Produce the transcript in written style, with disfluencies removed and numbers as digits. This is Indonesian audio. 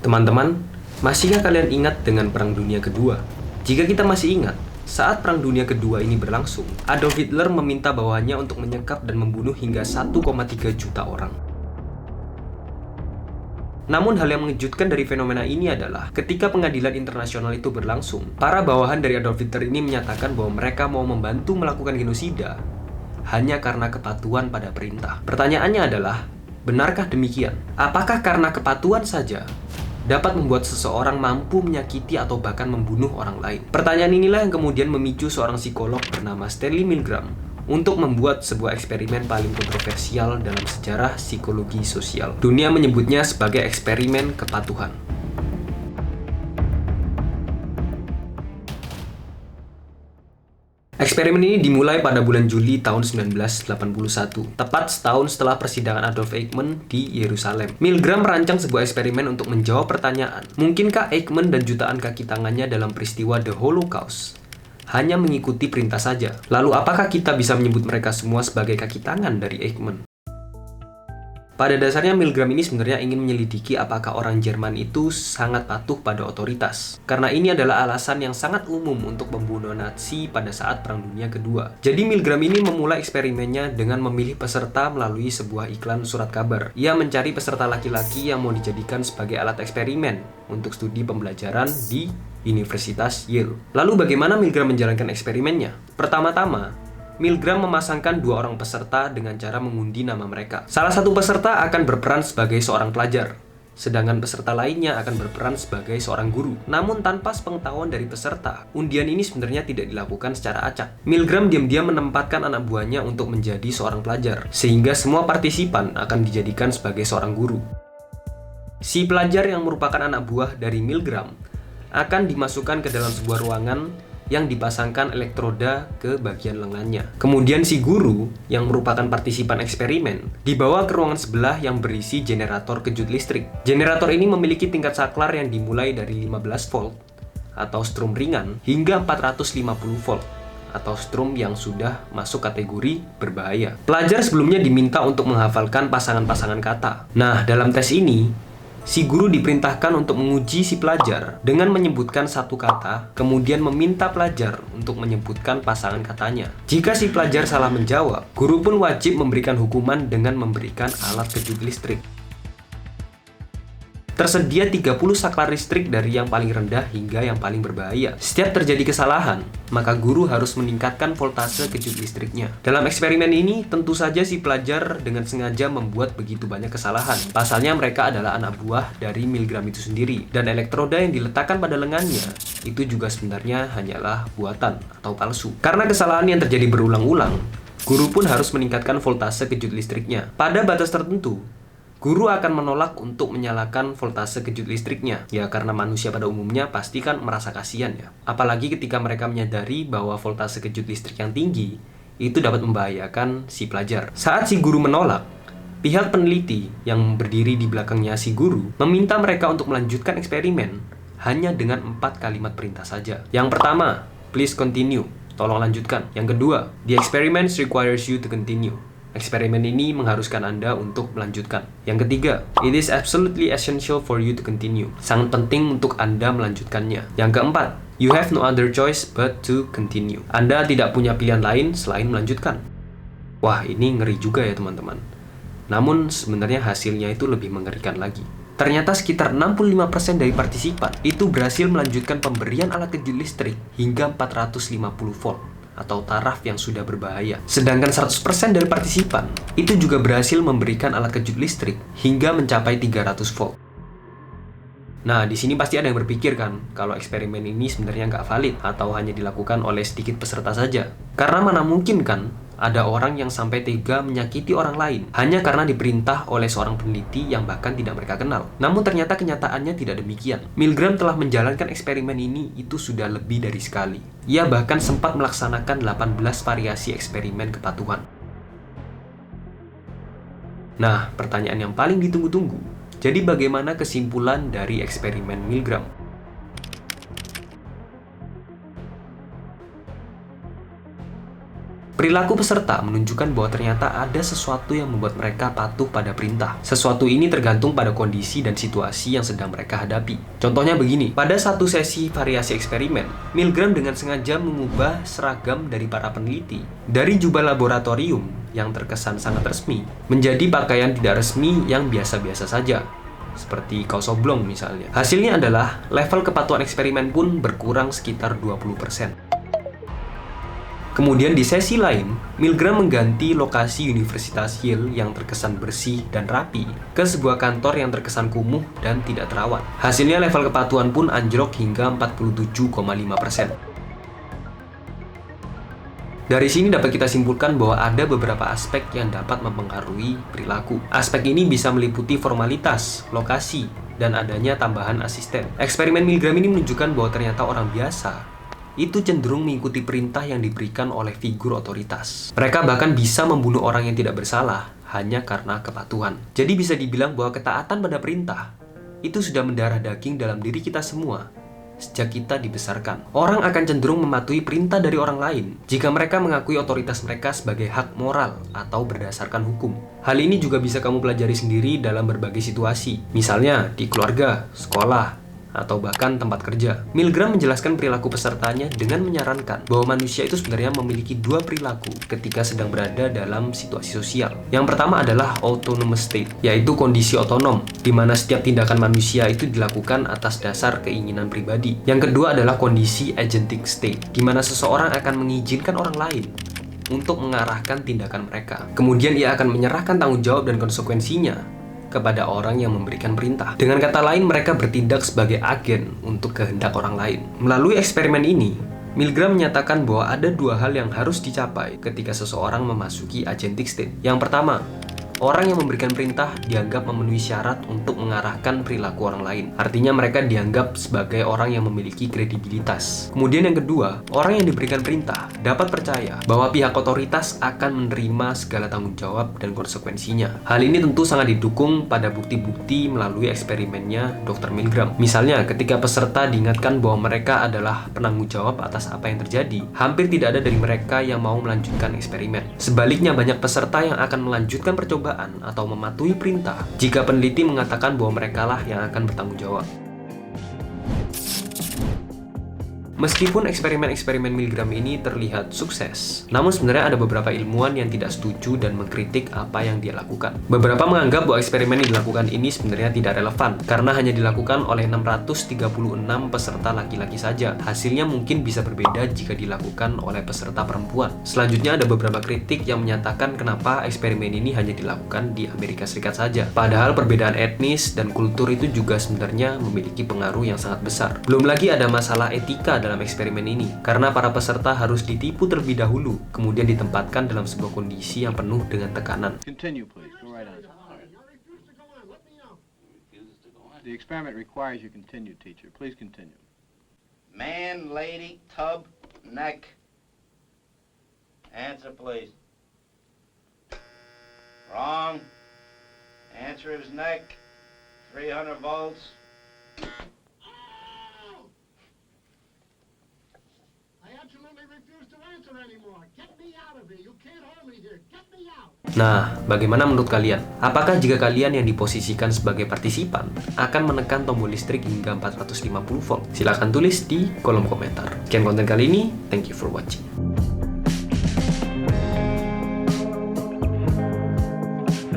Teman-teman, masihkah kalian ingat dengan Perang Dunia Kedua? Jika kita masih ingat, saat Perang Dunia Kedua ini berlangsung, Adolf Hitler meminta bawahannya untuk menyekap dan membunuh hingga 1,3 juta orang. Namun hal yang mengejutkan dari fenomena ini adalah ketika pengadilan internasional itu berlangsung, para bawahan dari Adolf Hitler ini menyatakan bahwa mereka mau membantu melakukan genosida hanya karena kepatuhan pada perintah. Pertanyaannya adalah, benarkah demikian? Apakah karena kepatuhan saja dapat membuat seseorang mampu menyakiti atau bahkan membunuh orang lain? Pertanyaan inilah yang kemudian memicu seorang psikolog bernama Stanley Milgram untuk membuat sebuah eksperimen paling kontroversial dalam sejarah psikologi sosial. Dunia menyebutnya sebagai eksperimen kepatuhan. Eksperimen ini dimulai pada bulan Juli tahun 1981, tepat setahun setelah persidangan Adolf Eichmann di Yerusalem. Milgram merancang sebuah eksperimen untuk menjawab pertanyaan, mungkinkah Eichmann dan jutaan kaki tangannya dalam peristiwa The Holocaust hanya mengikuti perintah saja? Lalu apakah kita bisa menyebut mereka semua sebagai kaki tangan dari Eichmann? Pada dasarnya Milgram ini sebenarnya ingin menyelidiki apakah orang Jerman itu sangat patuh pada otoritas. Karena ini adalah alasan yang sangat umum untuk membunuh Nazi pada saat Perang Dunia Kedua. Jadi Milgram ini memulai eksperimennya dengan memilih peserta melalui sebuah iklan surat kabar. Ia mencari peserta laki-laki yang mau dijadikan sebagai alat eksperimen untuk studi pembelajaran di Universitas Yale. Lalu bagaimana Milgram menjalankan eksperimennya? Pertama-tama, Milgram memasangkan dua orang peserta dengan cara mengundi nama mereka. Salah satu peserta akan berperan sebagai seorang pelajar, sedangkan peserta lainnya akan berperan sebagai seorang guru. Namun tanpa sepengetahuan dari peserta, undian ini sebenarnya tidak dilakukan secara acak. Milgram diam-diam menempatkan anak buahnya untuk menjadi seorang pelajar, sehingga semua partisipan akan dijadikan sebagai seorang guru. Si pelajar yang merupakan anak buah dari Milgram akan dimasukkan ke dalam sebuah ruangan yang dipasangkan elektroda ke bagian lengannya. Kemudian si guru, yang merupakan partisipan eksperimen, dibawa ke ruangan sebelah yang berisi generator kejut listrik. Generator ini memiliki tingkat saklar yang dimulai dari 15 volt atau strum ringan hingga 450 volt atau strum yang sudah masuk kategori berbahaya. Pelajar sebelumnya diminta untuk menghafalkan pasangan-pasangan kata. Nah, dalam tes ini, si guru diperintahkan untuk menguji si pelajar dengan menyebutkan satu kata, kemudian meminta pelajar untuk menyebutkan pasangan katanya. Jika si pelajar salah menjawab, guru pun wajib memberikan hukuman dengan memberikan alat kejut listrik. Tersedia 30 saklar listrik dari yang paling rendah hingga yang paling berbahaya. Setiap terjadi kesalahan, maka guru harus meningkatkan voltase kejut listriknya. Dalam eksperimen ini, tentu saja si pelajar dengan sengaja membuat begitu banyak kesalahan. Pasalnya mereka adalah anak buah dari Milgram itu sendiri, dan elektroda yang diletakkan pada lengannya itu juga sebenarnya hanyalah buatan atau palsu. Karena kesalahan yang terjadi berulang-ulang, guru pun harus meningkatkan voltase kejut listriknya. Pada batas tertentu, guru akan menolak untuk menyalakan voltase kejut listriknya. Ya, karena manusia pada umumnya pasti kan merasa kasihan ya. Apalagi ketika mereka menyadari bahwa voltase kejut listrik yang tinggi itu dapat membahayakan si pelajar. Saat si guru menolak, pihak peneliti yang berdiri di belakangnya si guru meminta mereka untuk melanjutkan eksperimen hanya dengan 4 kalimat perintah saja. Yang pertama, please continue, tolong lanjutkan. Yang kedua, the experiment requires you to continue. Eksperimen ini mengharuskan Anda untuk melanjutkan. Yang ketiga, it is absolutely essential for you to continue. Sangat penting untuk Anda melanjutkannya. Yang keempat, you have no other choice but to continue. Anda tidak punya pilihan lain selain melanjutkan. Wah, ini ngeri juga ya teman-teman. Namun sebenarnya hasilnya itu lebih mengerikan lagi. Ternyata sekitar 65% dari partisipan itu berhasil melanjutkan pemberian alat kejut listrik hingga 450 volt atau taraf yang sudah berbahaya. Sedangkan 100% dari partisipan itu juga berhasil memberikan alat kejut listrik hingga mencapai 300 volt. Nah, di sini pasti ada yang berpikir kan, kalau eksperimen ini sebenarnya nggak valid atau hanya dilakukan oleh sedikit peserta saja. Karena mana mungkin kan ada orang yang sampai tega menyakiti orang lain hanya karena diperintah oleh seorang peneliti yang bahkan tidak mereka kenal. Namun ternyata kenyataannya tidak demikian. Milgram telah menjalankan eksperimen ini itu sudah lebih dari sekali. Ia bahkan sempat melaksanakan 18 variasi eksperimen kepatuhan. Nah, pertanyaan yang paling ditunggu-tunggu, jadi bagaimana kesimpulan dari eksperimen Milgram? Perilaku peserta menunjukkan bahwa ternyata ada sesuatu yang membuat mereka patuh pada perintah. Sesuatu ini tergantung pada kondisi dan situasi yang sedang mereka hadapi. Contohnya begini, pada satu sesi variasi eksperimen, Milgram dengan sengaja mengubah seragam dari para peneliti dari jubah laboratorium yang terkesan sangat resmi menjadi pakaian tidak resmi yang biasa-biasa saja, seperti kaos oblong misalnya. Hasilnya adalah level kepatuhan eksperimen pun berkurang sekitar 20%. Kemudian di sesi lain, Milgram mengganti lokasi Universitas Yale yang terkesan bersih dan rapi ke sebuah kantor yang terkesan kumuh dan tidak terawat. Hasilnya level kepatuhan pun anjlok hingga 47,5%. Dari sini dapat kita simpulkan bahwa ada beberapa aspek yang dapat mempengaruhi perilaku. Aspek ini bisa meliputi formalitas, lokasi, dan adanya tambahan asisten. Eksperimen Milgram ini menunjukkan bahwa ternyata orang biasa itu cenderung mengikuti perintah yang diberikan oleh figur otoritas. Mereka bahkan bisa membunuh orang yang tidak bersalah hanya karena kepatuhan. Jadi bisa dibilang bahwa ketaatan pada perintah itu sudah mendarah daging dalam diri kita semua sejak kita dibesarkan. Orang akan cenderung mematuhi perintah dari orang lain jika mereka mengakui otoritas mereka sebagai hak moral atau berdasarkan hukum. Hal ini juga bisa kamu pelajari sendiri dalam berbagai situasi, misalnya di keluarga, sekolah, atau bahkan tempat kerja. Milgram menjelaskan perilaku pesertanya dengan menyarankan bahwa manusia itu sebenarnya memiliki dua perilaku ketika sedang berada dalam situasi sosial. Yang pertama adalah autonomous state, yaitu kondisi otonom, di mana setiap tindakan manusia itu dilakukan atas dasar keinginan pribadi. Yang kedua adalah kondisi agentic state, di mana seseorang akan mengizinkan orang lain untuk mengarahkan tindakan mereka. Kemudian ia akan menyerahkan tanggung jawab dan konsekuensinya kepada orang yang memberikan perintah. Dengan kata lain, mereka bertindak sebagai agen untuk kehendak orang lain. Melalui eksperimen ini, Milgram menyatakan bahwa ada dua hal yang harus dicapai ketika seseorang memasuki agentic state. Yang pertama, orang yang memberikan perintah dianggap memenuhi syarat untuk mengarahkan perilaku orang lain. Artinya mereka dianggap sebagai orang yang memiliki kredibilitas. Kemudian yang kedua, orang yang diberikan perintah dapat percaya bahwa pihak otoritas akan menerima segala tanggung jawab dan konsekuensinya. Hal ini tentu sangat didukung pada bukti-bukti melalui eksperimennya Dr. Milgram. Misalnya, ketika peserta diingatkan bahwa mereka adalah penanggung jawab atas apa yang terjadi, hampir tidak ada dari mereka yang mau melanjutkan eksperimen. Sebaliknya, banyak peserta yang akan melanjutkan percobaan atau mematuhi perintah jika peneliti mengatakan bahwa merekalah yang akan bertanggung jawab. Meskipun eksperimen-eksperimen Milgram ini terlihat sukses, namun sebenarnya ada beberapa ilmuwan yang tidak setuju dan mengkritik apa yang dia lakukan. Beberapa menganggap bahwa eksperimen yang dilakukan ini sebenarnya tidak relevan, karena hanya dilakukan oleh 636 peserta laki-laki saja. Hasilnya mungkin bisa berbeda jika dilakukan oleh peserta perempuan. Selanjutnya ada beberapa kritik yang menyatakan kenapa eksperimen ini hanya dilakukan di Amerika Serikat saja. Padahal perbedaan etnis dan kultur itu juga sebenarnya memiliki pengaruh yang sangat besar. Belum lagi ada masalah etika dalam eksperimen ini, karena para peserta harus ditipu terlebih dahulu, kemudian ditempatkan dalam sebuah kondisi yang penuh dengan tekanan. Continue, please. Go right on. The experiment requires you continue, teacher. Please continue. Man, lady, tub, neck. Answer, please. Wrong. Answer is neck. 300 volts. Nah, bagaimana menurut kalian? Apakah jika kalian yang diposisikan sebagai partisipan akan menekan tombol listrik hingga 450 volt? Silahkan tulis di kolom komentar. Sekian konten kali ini, thank you for watching.